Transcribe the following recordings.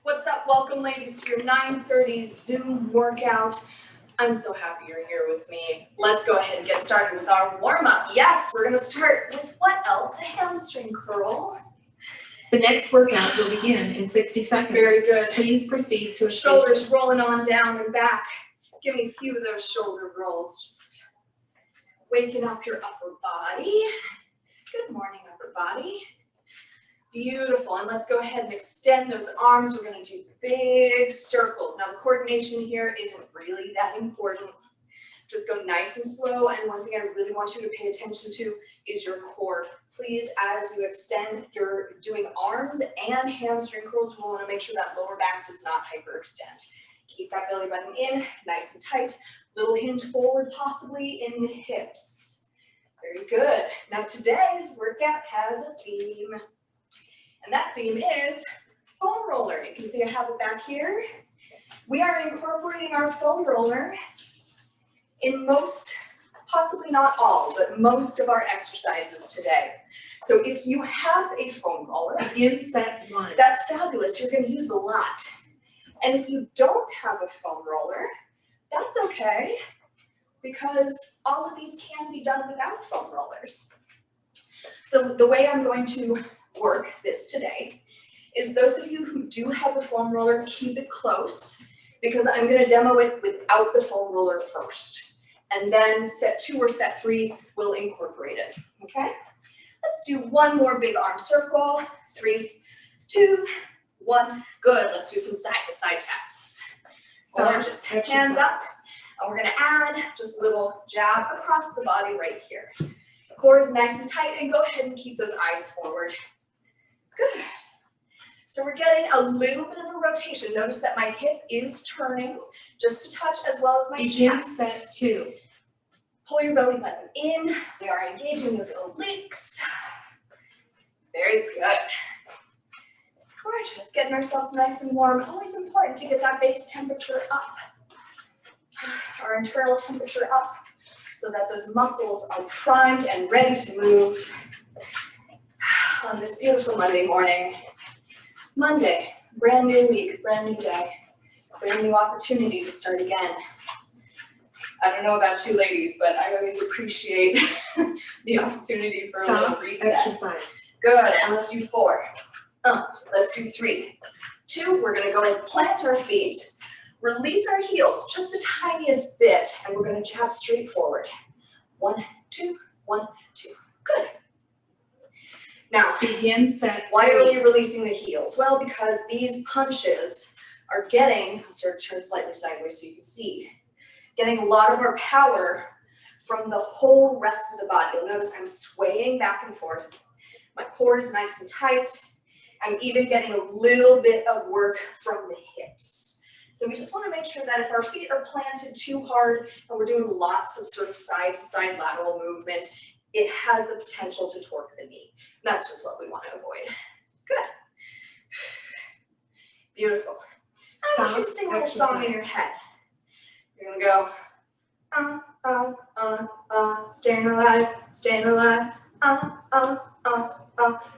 What's up? Welcome, ladies, to your 9:30 Zoom workout. I'm so happy you're here with me. Let's go ahead and get started with our warm-up. Yes, we're going to start with what else? A hamstring curl. The next workout will begin in 60 seconds. Very good. Please proceed to a shoulders rolling on down and back. Give me a few of those shoulder rolls. Just waking up your upper body. Good morning, upper body. Beautiful. And let's go ahead and extend those arms. We're going to do big circles. Now, the coordination here isn't really that important. Just go nice and slow. And one thing I really want you to pay attention to is your core. Please, as you extend, you're doing arms and hamstring curls. We want to make sure that lower back does not hyperextend. Keep that belly button in, nice and tight. Little hinge forward, possibly in the hips. Very good. Now, today's workout has a theme. And that theme is foam roller. You can see I have it back here. We are incorporating our foam roller in most, possibly not all, but most of our exercises today. So if you have a foam roller, begin set one. That's fabulous. You're going to use a lot. And if you don't have a foam roller, that's okay, because all of these can be done without foam rollers. So the way I'm going to work this today is those of you who do have a foam roller, keep it close, because I'm going to demo it without the foam roller first. And then set 2 or set 3 will incorporate it. Okay? Let's do one more big arm circle. 3, 2, 1. Good. Let's do some side to side taps. Gorgeous. Hands up. And we're going to add just a little jab across the body right here. Core is nice and tight, and go ahead and keep those eyes forward. Good. So we're getting a little bit of a rotation. Notice that my hip is turning just a touch, as well as my begin chest. set 2. Pull your belly button in. We are engaging those obliques. Very good. Gorgeous. Getting ourselves nice and warm. Always important to get that base temperature up, our internal temperature up, so that those muscles are primed and ready to move on this beautiful Monday morning. Monday, brand new week, brand new day, brand new opportunity to start again. I don't know about you ladies, but I always appreciate the opportunity for a little reset. Exercise. Good, and let's do 4. Let's do 3, 2. We're gonna go and plant our feet, release our heels just the tiniest bit, and we're gonna jab straight forward. 1, 2, 1, 2. Good. Now, begin set 3. Why are we releasing the heels? Well, because these punches are getting, I'll sort of turn slightly sideways so you can see, getting a lot of our power from the whole rest of the body. You'll notice I'm swaying back and forth. My core is nice and tight. I'm even getting a little bit of work from the hips. So we just want to make sure that if our feet are planted too hard and we're doing lots of sort of side-to-side lateral movement, it has the potential to torque the knee. And that's just what we want to avoid. Good. Beautiful. I want you to sing a little song in your head. You're going to go, staying alive, staying alive,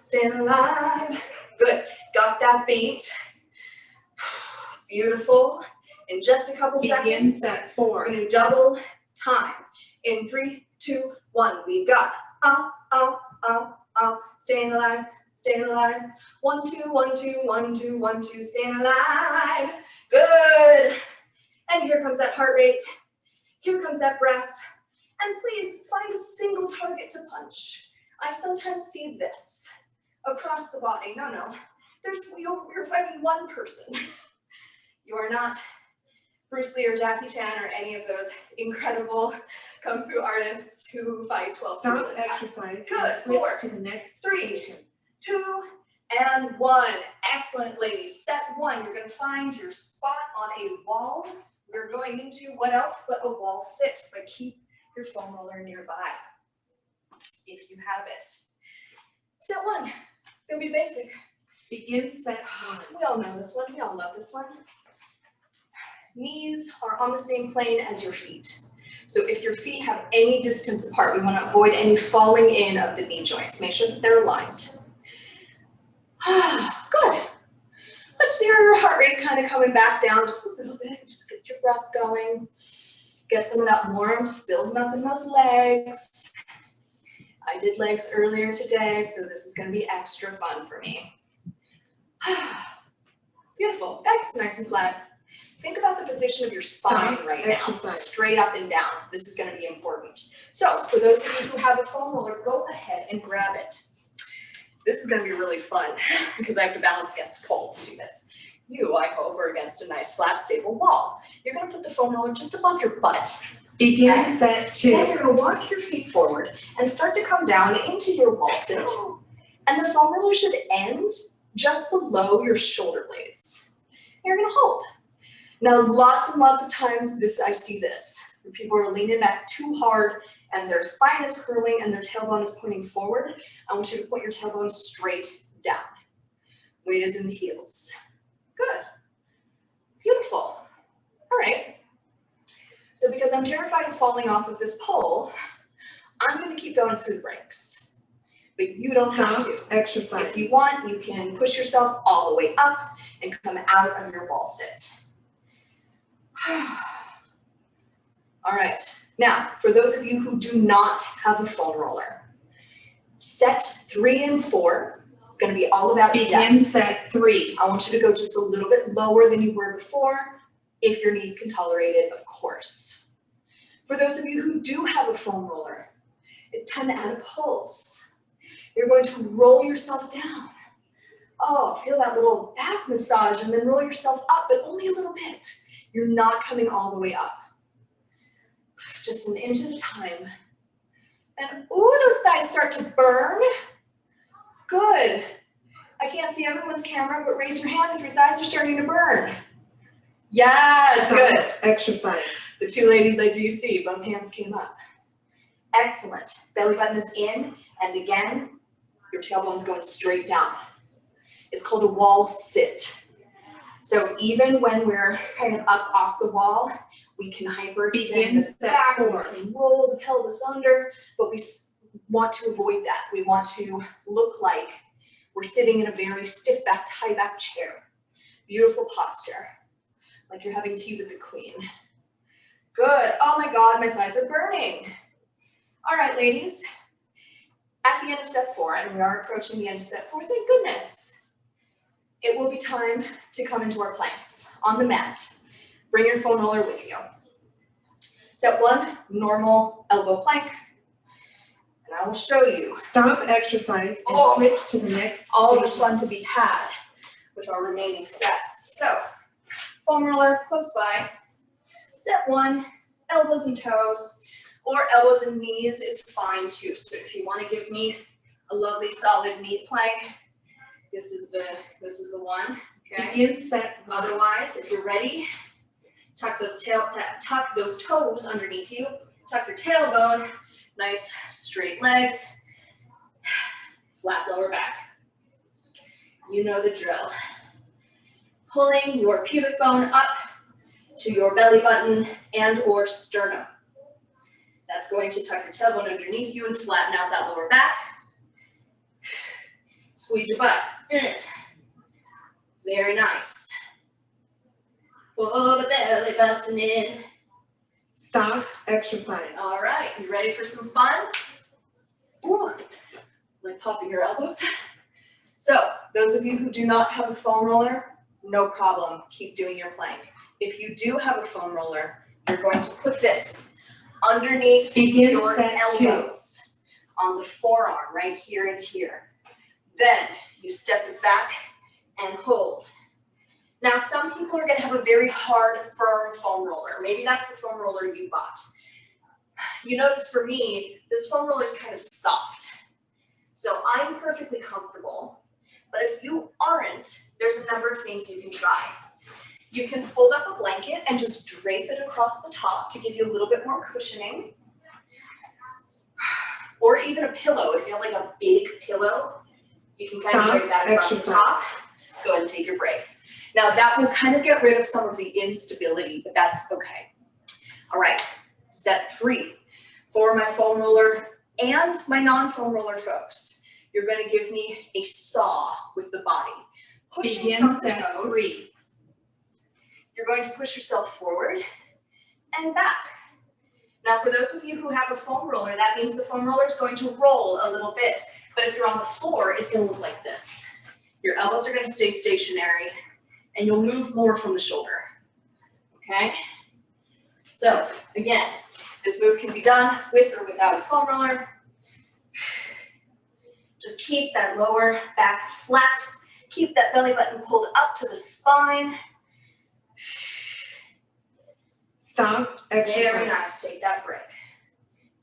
staying alive. Good. Got that beat. Beautiful. In just a couple seconds, begin set 4. we're going to double time. In 3, 2, 1, we've got staying alive, staying alive. 1, 2, 1, 2, 1, 2, 1, 2, staying alive. Good. And here comes that heart rate. Here comes that breath. And please find a single target to punch. I sometimes see this across the body. No. You're fighting one person. You are not Bruce Lee or Jackie Chan or any of those incredible Kung Fu artists who fight 12 people Stop at a time. exercise. Good. Switch 4, to the next 3, station. 2, and 1. Excellent, ladies. Set 1. You're going to find your spot on a wall. We're going into what else but a wall sit, but keep your foam roller nearby if you have it. Set 1. Gonna be basic. Begin set 1. We all know this one. We all love this one. Knees are on the same plane as your feet. So if your feet have any distance apart, we want to avoid any falling in of the knee joints. Make sure that they're aligned. Good. Let's hear your heart rate. kind of coming back down just a little bit. Just get your breath going. Get some of that warmth building up in those legs. I did legs earlier today, so this is going to be extra fun for me. Beautiful. Back's nice and flat. Think about the position of your spine right now, straight up and down. This is going to be important. So for those of you who have a foam roller, go ahead and grab it. This is going to be really fun because I have to balance against a pole to do this. You, I hope, are against a nice flat, stable wall. You're going to put the foam roller just above your butt. Begin set 2. Then you're going to walk your feet forward and start to come down into your wall sit. And the foam roller should end just below your shoulder blades. You're going to hold. Now, lots and lots of times I see this. When people are leaning back too hard and their spine is curling and their tailbone is pointing forward. I want you to point your tailbone straight down. Weight is in the heels. Good. Beautiful. All right. So because I'm terrified of falling off of this pole, I'm going to keep going through the breaks. But you don't have to. Exercise. If you want, you can push yourself all the way up and come out of your wall sit. All right. Now, for those of you who do not have a foam roller, set 3 and 4 is going to be all about Begin depth. set 3. I want you to go just a little bit lower than you were before, if your knees can tolerate it, of course. For those of you who do have a foam roller, it's time to add a pulse. You're going to roll yourself down. Oh, feel that little back massage and then roll yourself up, but only a little bit. You're not coming all the way up. Just an inch at a time. And ooh, those thighs start to burn. Good. I can't see everyone's camera, but raise your hand if your thighs are starting to burn. Yes, good. Exercise. The 2 ladies I do see, both hands came up. Excellent. Belly button is in, and again, your tailbone's going straight down. It's called a wall sit. So even when we're kind of up off the wall, we can hyperextend the back, we can roll the pelvis under, but we want to avoid that. We want to look like we're sitting in a very stiff backed, high back chair. Beautiful posture, like you're having tea with the queen. Good. Oh my God, my thighs are burning. All right, ladies, at the end of set 4, and we are approaching the end of set 4, thank goodness. It will be time to come into our planks on the mat. Bring your foam roller with you. Set 1, normal elbow plank. And I will show you. Stop exercise and switch to the next all the fun to be had with our remaining sets. So, foam roller close by. Set 1, elbows and toes, or elbows and knees is fine too. So if you want to give me a lovely solid knee plank, this is the one. Okay. Begin set 1. Otherwise, if you're ready, tuck those toes underneath you. Tuck your tailbone. Nice straight legs. Flat lower back. You know the drill. Pulling your pubic bone up to your belly button and or sternum. That's going to tuck your tailbone underneath you and flatten out that lower back. Squeeze your butt. Very nice. Pull the belly button in. Stop exercise. All right, you ready for some fun? Ooh, like popping your elbows. So, those of you who do not have a foam roller, no problem, keep doing your plank. If you do have a foam roller, you're going to put this underneath your elbows on the forearm, right here and here. Then you step it back and hold. Now, some people are going to have a very hard, firm foam roller. Maybe that's the foam roller you bought. You notice for me, this foam roller is kind of soft. So I'm perfectly comfortable. But if you aren't, there's a number of things you can try. You can fold up a blanket and just drape it across the top to give you a little bit more cushioning. Or even a pillow. If you have like a big pillow, you can kind of drape that across the top. Go ahead and take your break. Now that will kind of get rid of some of the instability, but that's okay. All right, set 3. For my foam roller and my non-foam roller folks, you're going to give me a saw with the body. Pushing from the toes. You're going to push yourself forward and back. Now, for those of you who have a foam roller, that means the foam roller is going to roll a little bit. But if you're on the floor, it's going to look like this. Your elbows are going to stay stationary, and you'll move more from the shoulder. Okay? So, again, this move can be done with or without a foam roller. Just keep that lower back flat. Keep that belly button pulled up to the spine. Stop, exercise. Very nice, take that break.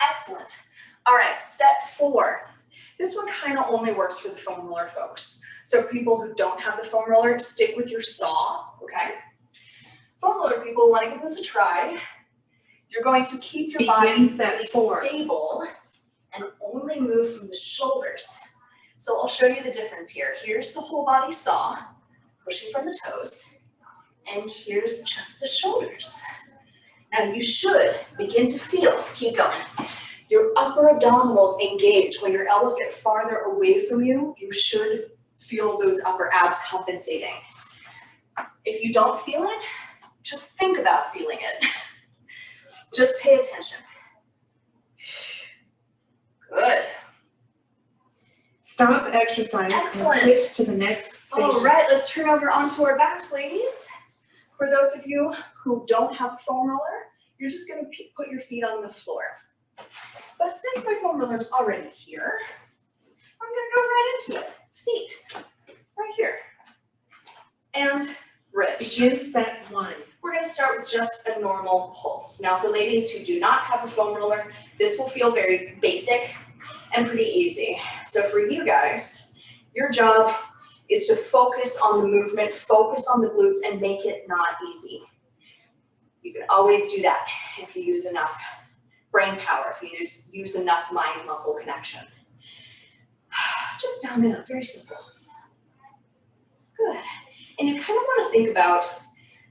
Excellent. All right, set 4. This one kind of only works for the foam roller folks. So people who don't have the foam roller, stick with your saw, okay? Foam roller people want to give this a try. You're going to keep your body really stable and only move from the shoulders. So I'll show you the difference here. Here's the whole body saw, pushing from the toes, and here's just the shoulders. Now you should begin to feel, keep going, your upper abdominals engage. When your elbows get farther away from you, you should feel those upper abs compensating. If you don't feel it, just think about feeling it. Just pay attention. Good. Stop, exercise, Excellent. and switch to the next station. All right, let's turn over onto our backs, ladies. For those of you who don't have a foam roller, you're just gonna put your feet on the floor. But since my foam roller is already here, I'm gonna go right into it. Feet, right here. And bridge. Begin set 1. We're gonna start with just a normal pulse. Now for ladies who do not have a foam roller, this will feel very basic and pretty easy. So for you guys, your job is to focus on the movement, focus on the glutes, and make it not easy. You can always do that if you use enough brain power, if you use enough mind-muscle connection. Just down and up, very simple. Good. And you kind of want to think about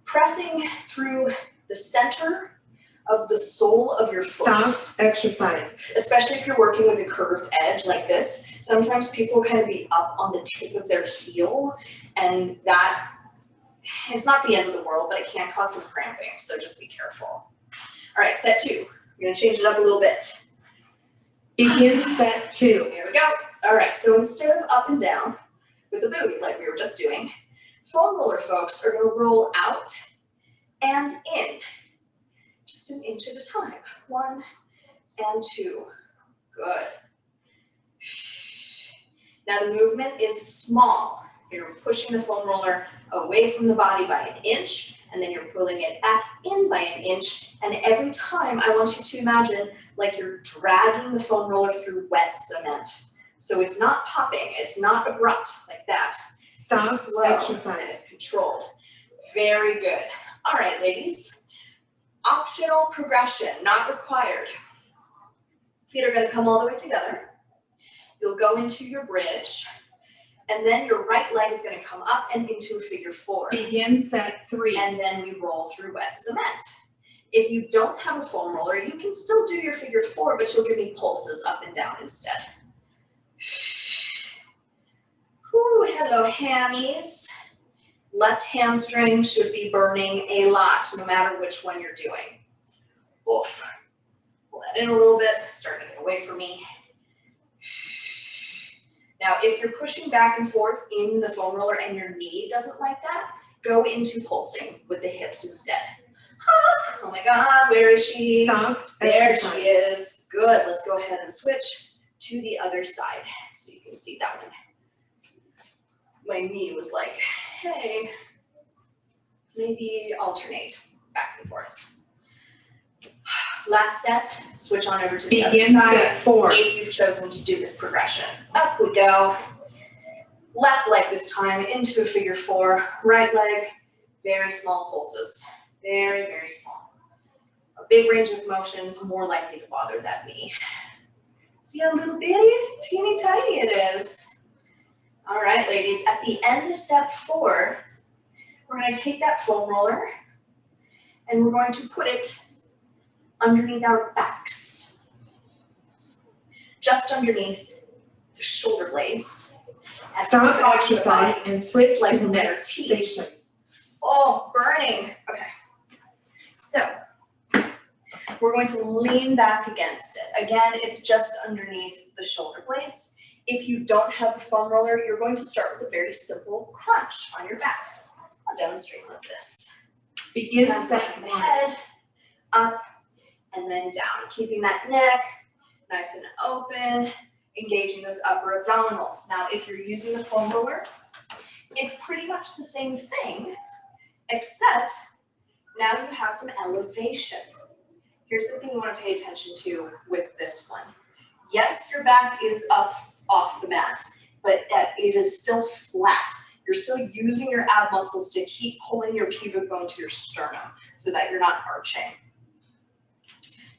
pressing through the center of the sole of your foot. Stop, exercise. Especially if you're working with a curved edge like this. Sometimes people kind of be up on the tip of their heel, and that, it's not the end of the world, but it can cause some cramping, so just be careful. All right, set 2. I'm gonna change it up a little bit. Begin set 2. There we go. All right, so instead of up and down with the booty like we were just doing, foam roller folks are gonna roll out and in. Just an inch at a time. 1 and 2. Good. Now the movement is small. You're pushing the foam roller away from the body by an inch, and then you're pulling it back in by an inch. And every time I want you to imagine like you're dragging the foam roller through wet cement. So it's not popping, it's not abrupt like that. Stop, It's slow, exercise. and it's controlled. Very good. All right, ladies. Optional progression, not required. Feet are going to come all the way together. You'll go into your bridge, and then your right leg is going to come up and into a figure 4. Begin set 3. And then we roll through wet cement. If you don't have a foam roller, you can still do your figure 4, but you'll give me pulses up and down instead. Whoo, hello, hammies. Left hamstring should be burning a lot, no matter which one you're doing. Oof. Pull that in a little bit, start to get away from me. Now, if you're pushing back and forth in the foam roller and your knee doesn't like that, go into pulsing with the hips instead. Oh my God, where is she? Stop, There exercise. she is. Good, let's go ahead and switch to the other side so you can see that one. My knee was like, hey, maybe alternate back and forth. Last set, switch on over to the other Begin side. set 4. If you've chosen to do this progression. Up we go. Left leg this time into a figure 4. Right leg, very small pulses. Very, very small. A big range of motions, more likely to bother that knee. See how little bitty, teeny tiny it is. All right, ladies, at the end of set 4, we're going to take that foam roller and we're going to put it underneath our backs, just underneath the shoulder blades. And Stop, across the exercise, body, and switch like to the letter next T. station. Oh, burning. Okay. So we're going to lean back against it. Again, it's just underneath the shoulder blades. If you don't have a foam roller, you're going to start with a very simple crunch on your back. I'll demonstrate like this. Begin Hands set behind the 1. head, up, and then down. Keeping that neck nice and open, engaging those upper abdominals. Now, if you're using the foam roller, it's pretty much the same thing, except now you have some elevation. Here's the thing you want to pay attention to with this one. Yes, your back is up off the mat, but it is still flat. You're still using your ab muscles to keep pulling your pubic bone to your sternum so that you're not arching.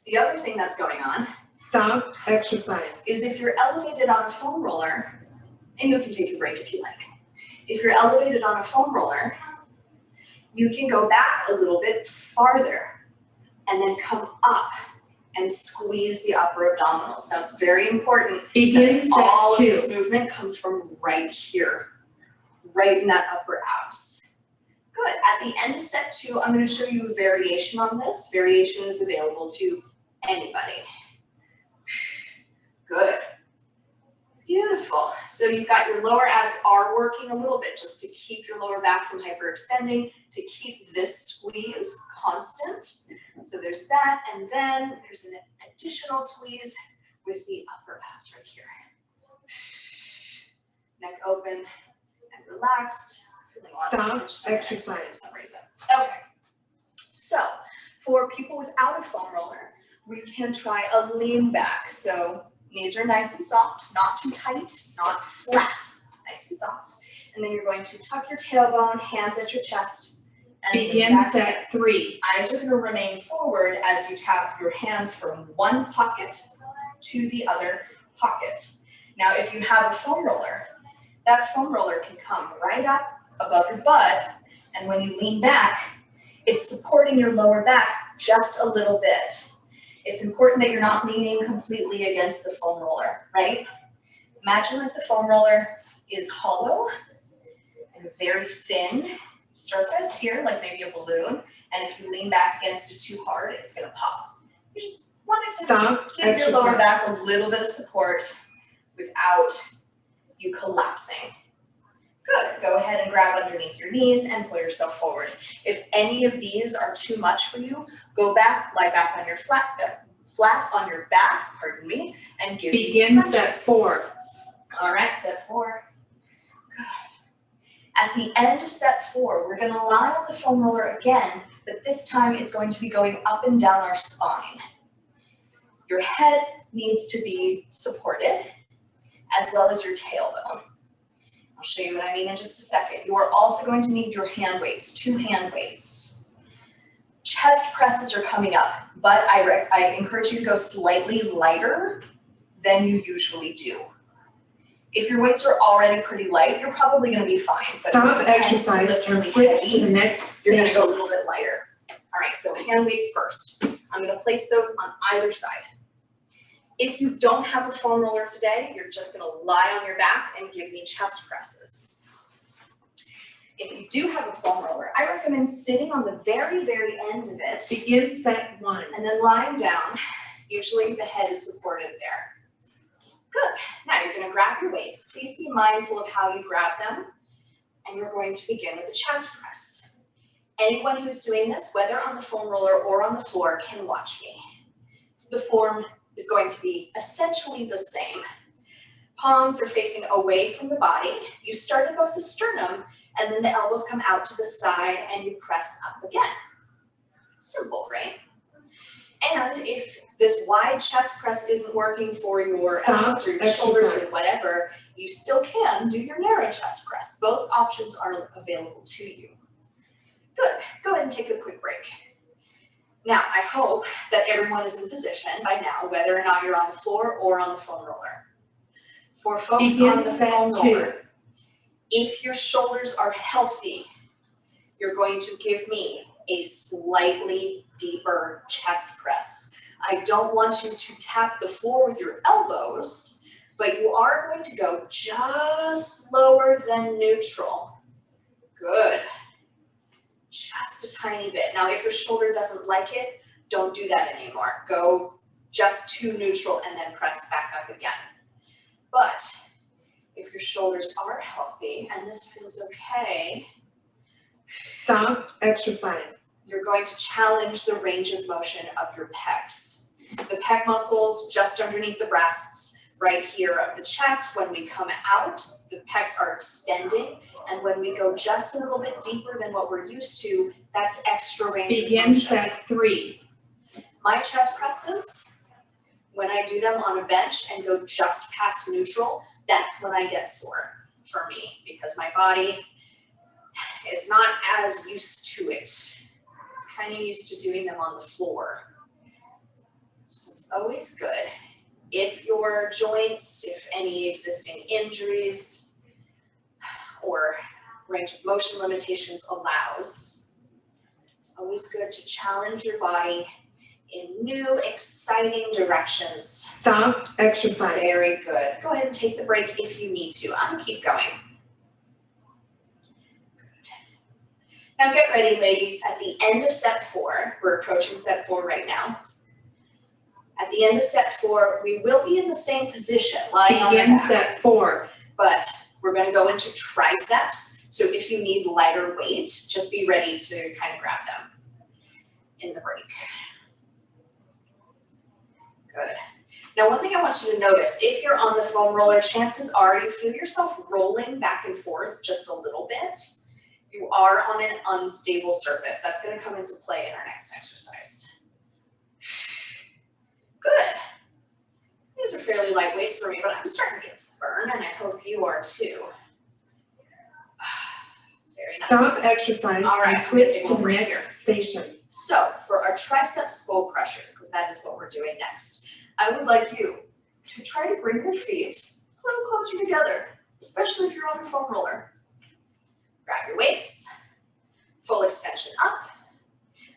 The other thing that's going on, Stop exercise. is if you're elevated on a foam roller, and you can take a break if you like. If you're elevated on a foam roller, you can go back a little bit farther and then come up and squeeze the upper abdominals. Now it's very important Begin that all set of 2. this movement comes from right here, right in that upper abs. Good. At the end of set 2, I'm going to show you a variation on this. Variation is available to anybody. Good. Beautiful. So you've got your lower abs are working a little bit just to keep your lower back from hyperextending, to keep this squeeze constant. So there's that, and then there's an additional squeeze with the upper abs right here. Neck open and relaxed. Feeling a lot of tension Stop in my exercise. neck for some reason. Okay. So for people without a foam roller, we can try a lean back. So knees are nice and soft, not too tight, not flat, nice and soft. And then you're going to tuck your tailbone, hands at your chest, and lean Begin back. set 3. Eyes are going to remain forward as you tap your hands from one pocket to the other pocket. Now, if you have a foam roller, that foam roller can come right up above your butt, and when you lean back, it's supporting your lower back just a little bit. It's important that you're not leaning completely against the foam roller, right? Imagine that the foam roller is hollow and very thin surface here, like maybe a balloon, and if you lean back against it too hard, it's gonna pop. You just want to Stop give your lower exercise. back a little bit of support without you collapsing. Good. Go ahead and grab underneath your knees and pull yourself forward. If any of these are too much for you, go back, lie back on your flat on your back, pardon me, and give me Begin set crunches. 4. All right, set 4. Good. At the end of set 4, we're going to lie on the foam roller again, but this time it's going to be going up and down our spine. Your head needs to be supported, as well as your tailbone. I'll show you what I mean in just a second. You are also going to need your hand weights, 2 hand weights. Chest presses are coming up, but I encourage you to go slightly lighter than you usually do. If your weights are already pretty light, you're probably going to be fine. But Stop if you tend to exercise lift and really switch heavy, to the next you're going to stage. go a little bit lighter. All right, so hand weights first. I'm going to place those on either side. If you don't have a foam roller today, you're just going to lie on your back and give me chest presses. If you do have a foam roller, I recommend sitting on the very, very end of it Begin set 1. and then lying down. Usually the head is supported there. Good. Now you're going to grab your weights. Please be mindful of how you grab them. And you're going to begin with a chest press. Anyone who's doing this, whether on the foam roller or on the floor, can watch me. The form is going to be essentially the same. Palms are facing away from the body. You start above the sternum, and then the elbows come out to the side, and you press up again. Simple, right? And if this wide chest press isn't working for your elbows or your shoulders or whatever, you still can do your narrow chest press. Both options are available to you. Good. Go ahead and take a quick break. Now, I hope that everyone is in position by now, whether or not you're on the floor or on the foam roller. For folks on the foam roller, if your shoulders are healthy, you're going to give me a slightly deeper chest press. I don't want you to tap the floor with your elbows, but you are going to go just lower than neutral. Good. just a tiny bit. Now, if your shoulder doesn't like it, don't do that anymore. Go just to neutral and then press back up again. But if your shoulders are healthy and this feels okay, stop exercise. You're going to challenge the range of motion of your pecs. The pec muscles just underneath the breasts, right here of the chest. When we come out, the pecs are extending. And when we go just a little bit deeper than what we're used to, that's extra range of motion. Begin set 3. My chest presses, when I do them on a bench and go just past neutral, that's when I get sore for me, because my body is not as used to it. It's kind of used to doing them on the floor. So it's always good. If your joints, if any existing injuries or range of motion limitations allows, it's always good to challenge your body in new, exciting directions. Stop exercise. Very good. Go ahead and take the break if you need to. I'm gonna keep going. Good. Now get ready, ladies. At the end of set 4, we're approaching set 4 right now. At the end of set 4, we will be in the same position, lying on our Begin back. set 4. But we're gonna go into triceps. So if you need lighter weight, just be ready to kind of grab them in the break. Good. Now, one thing I want you to notice, if you're on the foam roller, chances are you feel yourself rolling back and forth just a little bit. You are on an unstable surface. That's going to come into play in our next exercise. Good. These are fairly light weights for me, but I'm starting to get some burn, and I hope you are too. Very nice. Stop exercise All right, and switch take a to the break next here. station. So for our tricep skull crushers, because that is what we're doing next, I would like you to try to bring your feet a little closer together, especially if you're on the foam roller. Grab your weights, full extension up.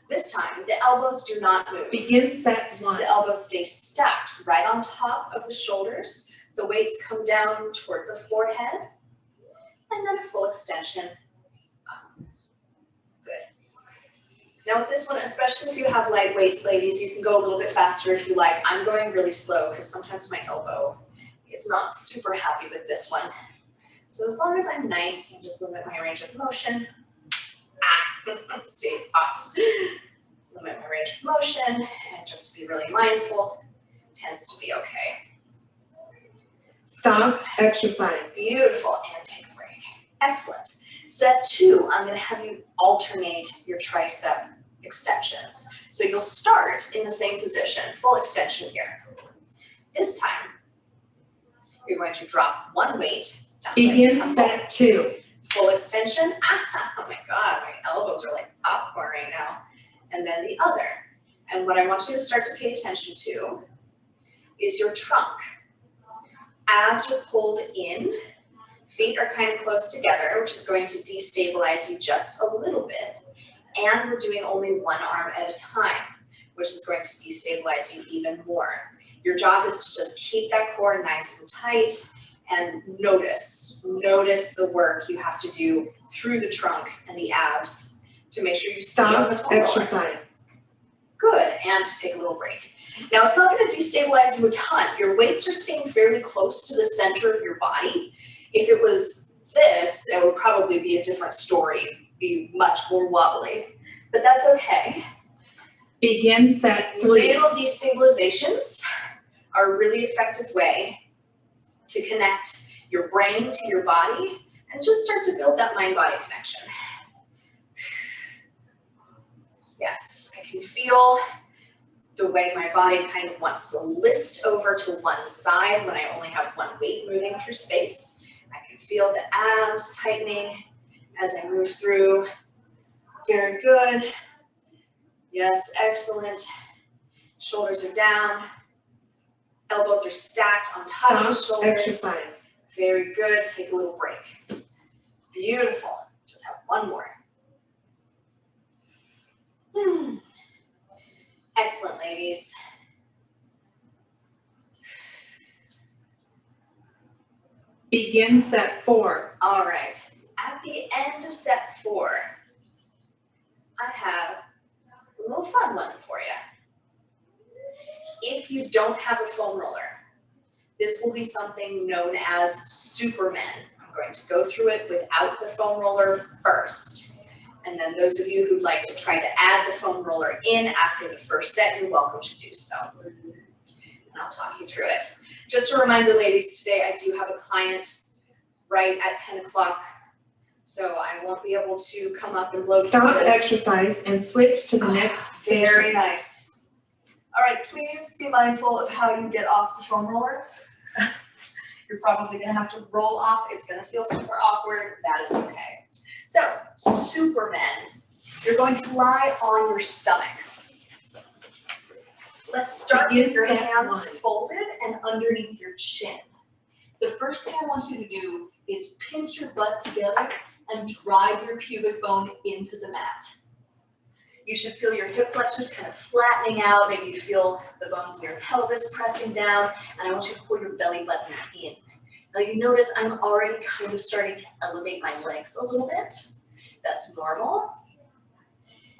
This time, the elbows do not move. Begin set 1. The elbows stay stacked right on top of the shoulders. The weights come down toward the forehead, and then a full extension up. Good. Now with this one, especially if you have light weights, ladies, you can go a little bit faster if you like. I'm going really slow because sometimes my elbow is not super happy with this one. So as long as I'm nice and just limit my range of motion. Stay hot. Limit my range of motion and just be really mindful. Tends to be okay. Stop exercise. Beautiful, and take a break. Excellent. Set 2, I'm going to have you alternate your tricep extensions. So you'll start in the same position, full extension here. This time, you're going to drop one weight down the Begin temple. set 2. Full extension. Oh my God, my elbows are like popcorn right now. And then the other. And what I want you to start to pay attention to is your trunk. Abs are pulled in. Feet are kind of close together, which is going to destabilize you just a little bit. And we're doing only one arm at a time, which is going to destabilize you even more. Your job is to just keep that core nice and tight and notice the work you have to do through the trunk and the abs to make sure you stay on the Stop foam roller. exercise. Good, and take a little break. Now it's not going to destabilize you a ton. Your weights are staying fairly close to the center of your body. If it was this, it would probably be a different story, be much more wobbly, but that's okay. Begin set 3. Little destabilizations are a really effective way to connect your brain to your body and just start to build that mind-body connection. Yes, I can feel the way my body kind of wants to list over to one side when I only have one weight moving through space. I can feel the abs tightening as I move through. Very good. Yes, excellent. Shoulders are down. Elbows are stacked on top of the Stop shoulders. exercise. Very good. Take a little break. Beautiful. Just have one more. Excellent, ladies. Begin set 4. All right. At the end of set 4, you don't have a foam roller, this will be something known as Supermen. I'm going to go through it without the foam roller first. And then those of you who'd like to try to add the foam roller in after the first set, you're welcome to do so. And I'll talk you through it. Just a reminder, ladies, today I do have a client right at 10 o'clock, so I won't be able to come up and blow Stop kisses. exercise and switch to the next station. Very nice. All right, please be mindful of how you get off the foam roller. You're probably gonna have to roll off. It's gonna feel super awkward. That is okay. So, Supermen, you're going to lie on your stomach. Let's start with your hands folded and underneath your chin. The first thing I want you to do is pinch your butt together and drive your pubic bone into the mat. You should feel your hip flexors kind of flattening out. Maybe you feel the bones in your pelvis pressing down, and I want you to pull your belly button in. Now you notice I'm already kind of starting to elevate my legs a little bit. That's normal.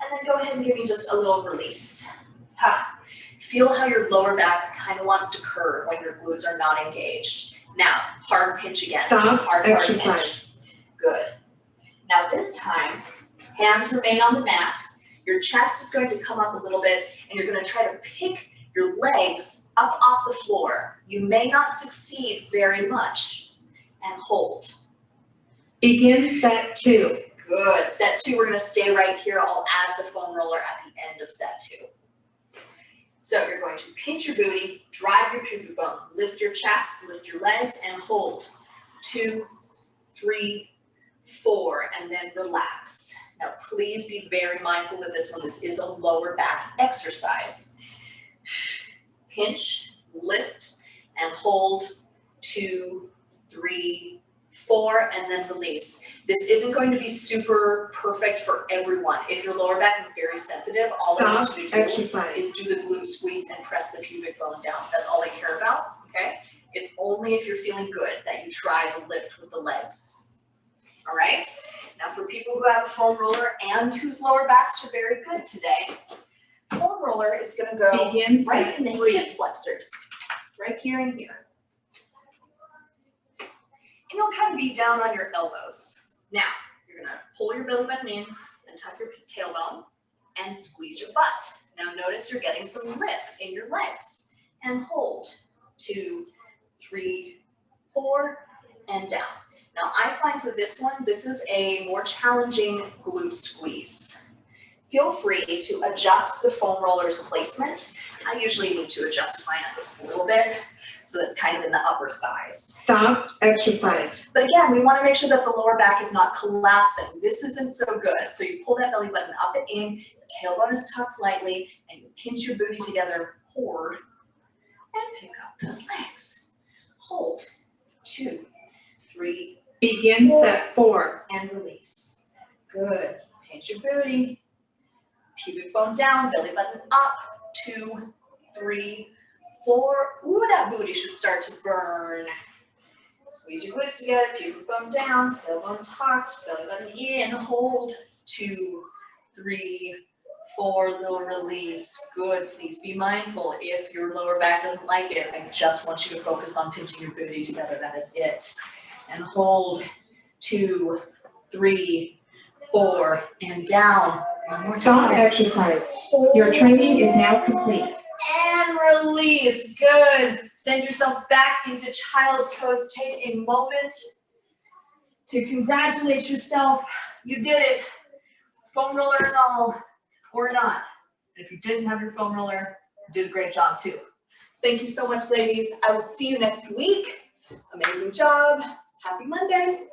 And then go ahead and give me just a little release. Ha. Feel how your lower back kind of wants to curve when your glutes are not engaged. Now, hard pinch again. Stop hard exercise. Pinch. Good. Now this time, hands remain on the mat. Your chest is going to come up a little bit, and you're going to try to pick your legs up off the floor. You may not succeed very much. And hold. Begin set 2. Good. Set 2, we're going to stay right here. I'll add the foam roller at the end of set 2. So you're going to pinch your booty, drive your pubic bone, lift your chest, lift your legs, and hold. 2, 3, 4, and then relax. Now, please be very mindful with this one. This is a lower back exercise. Pinch, lift, and hold. 2, 3, 4, and then release. This isn't going to be super perfect for everyone. If your lower back is very sensitive, all I want you to do is do the glute squeeze and press the pubic bone down. That's all I care about, okay? It's only if you're feeling good that you try to lift with the legs. All right? Now for people who have a foam roller and whose lower backs are very good today, foam roller is going to go right in the hip flexors, right here and here. And you'll kind of be down on your elbows. Now, you're going to pull your belly button in and tuck your tailbone and squeeze your butt. Now notice you're getting some lift in your legs. And hold. 2, 3, 4, and down. Now I find for this one, this is a more challenging glute squeeze. Feel free to adjust the foam roller's placement. I usually need to adjust mine at this a little bit, so that's kind of in the upper thighs. Stop exercise. But again, we want to make sure that the lower back is not collapsing. This isn't so good. So you pull that belly button up and in, your tailbone is tucked lightly, and you pinch your booty together, forward, and pick up those legs. Hold. 2, 3, Begin set 4. and release. Good. Pinch your booty. Pubic bone down, belly button up. 2, 3, 4. Ooh, that booty should start to burn. Squeeze your glutes together, pubic bone down, tailbone tucked, belly button in, hold. 2, 3, 4, little release. Good. Please be mindful if your lower back doesn't like it. I just want you to focus on pinching your booty together. That is it. And hold. 2, 3, 4, and down. One more time. Stop exercise. Hold. Your training is now complete. And release. Good. Send yourself back into child's pose. Take a moment to congratulate yourself. You did it. Foam roller and all, or not. And if you didn't have your foam roller, you did a great job too. Thank you so much, ladies. I will see you next week. Amazing job. Happy Monday.